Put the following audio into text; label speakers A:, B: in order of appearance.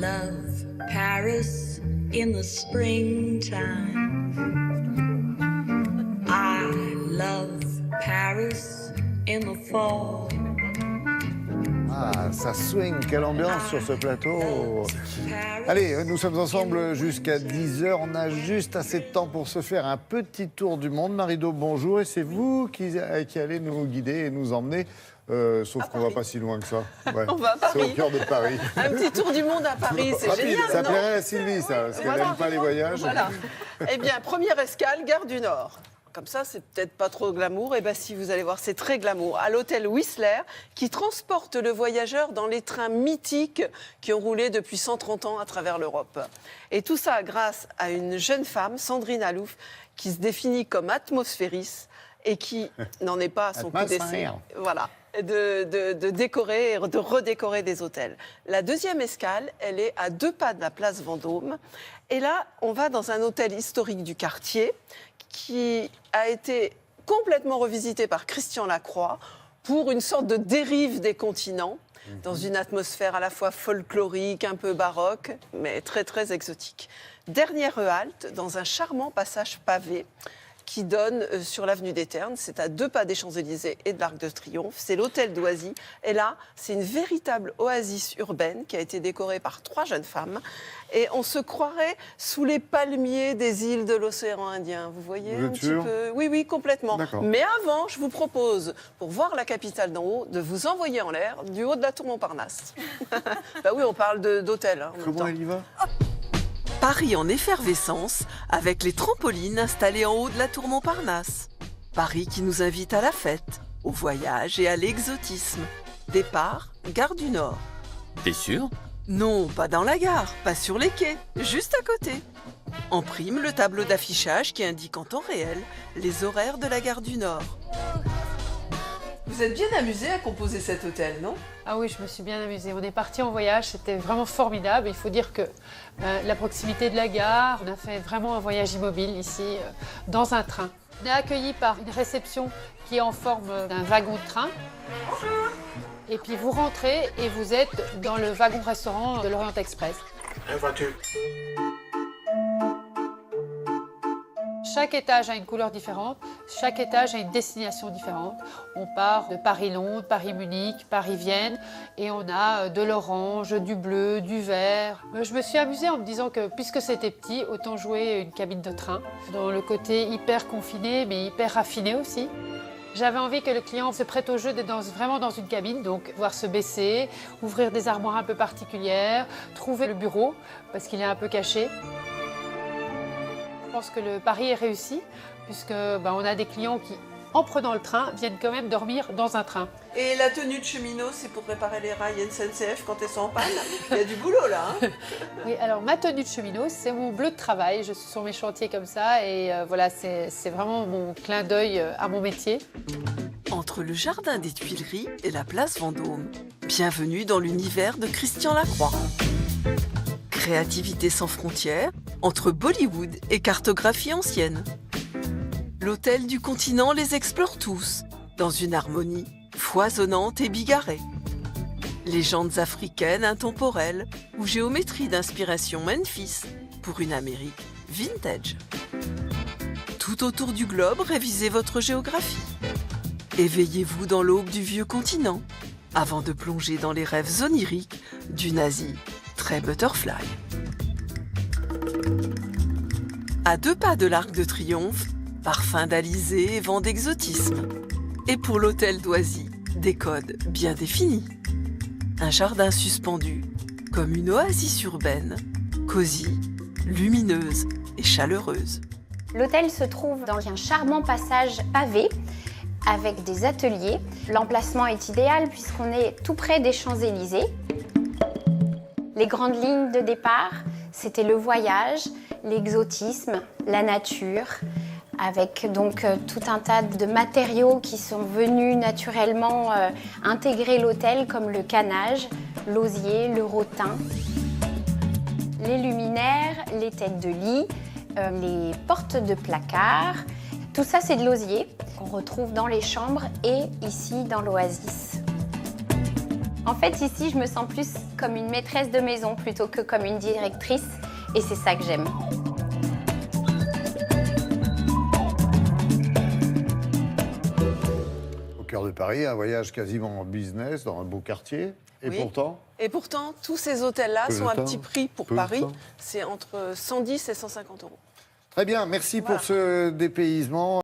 A: love Paris in the springtime. I love Paris in the fall.
B: Ah, ça swing, quelle ambiance sur ce plateau. Allez, nous sommes ensemble jusqu'à 10h. On a juste assez de temps pour se faire un petit tour du monde. Marie-Do, bonjour. Et c'est vous qui allez nous guider et nous emmener. Sauf qu'on ne va pas si loin que ça. Ouais.
C: On va à Paris.
B: C'est au cœur de Paris.
C: Un petit tour du monde à Paris, c'est génial,
B: ça
C: non?
B: plairait à Sylvie, ça, parce qu'elle n'aime pas les voyages.
C: Voilà. Eh bien, première escale, gare du Nord. Comme ça, c'est peut-être pas trop glamour. Eh bien, si vous allez voir, c'est très glamour. À l'hôtel Whistler, qui transporte le voyageur dans les trains mythiques qui ont roulé depuis 130 ans à travers l'Europe. Et tout ça grâce à une jeune femme, Sandrine Alouf, qui se définit comme atmosphériste et qui n'en est pas à son coup d'essai. Voilà. De décorer et de redécorer des hôtels. La deuxième escale, elle est à 2 pas de la place Vendôme. Et là, on va dans un hôtel historique du quartier qui a été complètement revisité par Christian Lacroix pour une sorte de dérive des continents, dans une atmosphère à la fois folklorique, un peu baroque, mais très, très exotique. Dernière halte, dans un charmant passage pavé, qui donne sur l'avenue des Ternes. C'est à 2 pas des Champs-Élysées et de l'Arc de Triomphe. C'est l'hôtel d'Oisy. Et là, c'est une véritable oasis urbaine qui a été décorée par 3 jeunes femmes. Et on se croirait sous les palmiers des îles de l'océan Indien. Vous voyez un petit peu? Oui, oui, complètement. Mais avant, je vous propose, pour voir la capitale d'en haut, de vous envoyer en l'air du haut de la tour Montparnasse. Bah oui, on parle d'hôtel. Hein,
B: comment elle y va?
C: Paris en effervescence, avec les trampolines installées en haut de la tour Montparnasse. Paris qui nous invite à la fête, au voyage et à l'exotisme. Départ, gare du Nord.
D: T'es sûr?
C: Non, pas dans la gare, pas sur les quais, juste à côté. En prime, le tableau d'affichage qui indique en temps réel les horaires de la gare du Nord. Vous êtes bien amusé à composer cet hôtel, non?
E: Ah oui, je me suis bien amusée. On est parti en voyage, c'était vraiment formidable. Il faut dire que la proximité de la gare, on a fait vraiment un voyage immobile ici, dans un train. On est accueillis par une réception qui est en forme d'un wagon de train. Bonjour. Et puis vous rentrez et vous êtes dans le wagon-restaurant de l'Orient Express. Chaque étage a une couleur différente, chaque étage a une destination différente. On part de Paris-Londres, Paris-Munich, Paris-Vienne et on a de l'orange, du bleu, du vert. Je me suis amusée en me disant que puisque c'était petit, autant jouer une cabine de train, dans le côté hyper confiné mais hyper raffiné aussi. J'avais envie que le client se prête au jeu d'être vraiment dans une cabine, donc pouvoir se baisser, ouvrir des armoires un peu particulières, trouver le bureau parce qu'il est un peu caché. Je pense que le pari est réussi, puisque on a des clients qui, en prenant le train, viennent quand même dormir dans un train.
C: Et la tenue de cheminot, c'est pour réparer les rails SNCF quand elles sont en panne? Il y a du boulot là, hein?
E: Oui, alors ma tenue de cheminot, c'est mon bleu de travail. Je suis sur mes chantiers comme ça et voilà, c'est vraiment mon clin d'œil à mon métier.
C: Entre le jardin des Tuileries et la place Vendôme, bienvenue dans l'univers de Christian Lacroix. Créativité sans frontières, entre Bollywood et cartographie ancienne. L'hôtel du continent les explore tous, dans une harmonie foisonnante et bigarrée. Légendes africaines intemporelles ou géométrie d'inspiration Memphis pour une Amérique vintage. Tout autour du globe, révisez votre géographie. Éveillez-vous dans l'aube du vieux continent, avant de plonger dans les rêves oniriques d'une Asie très butterfly. À 2 pas de l'Arc de Triomphe, parfum d'Alizé et vent d'exotisme. Et pour l'hôtel d'Oisy, des codes bien définis. Un jardin suspendu, comme une oasis urbaine, cosy, lumineuse et chaleureuse.
F: L'hôtel se trouve dans un charmant passage pavé, avec des ateliers. L'emplacement est idéal puisqu'on est tout près des Champs-Élysées. Les grandes lignes de départ, c'était le voyage, l'exotisme, la nature, avec donc tout un tas de matériaux qui sont venus naturellement intégrer l'hôtel, comme le canage, l'osier, le rotin. Les luminaires, les têtes de lit, les portes de placard, tout ça c'est de l'osier qu'on retrouve dans les chambres et ici dans l'oasis. En fait, ici, je me sens plus comme une maîtresse de maison plutôt que comme une directrice. Et c'est ça que j'aime.
B: Au cœur de Paris, un voyage quasiment en business, dans un beau quartier. Et
C: Oui.
B: pourtant,
C: Et pourtant, tous ces hôtels-là
B: Peu
C: sont
B: de
C: à
B: temps.
C: petit prix pour
B: Peu de
C: Paris.
B: temps.
C: C'est entre 110 et 150 euros.
B: très bien, merci
C: Voilà.
B: pour ce dépaysement.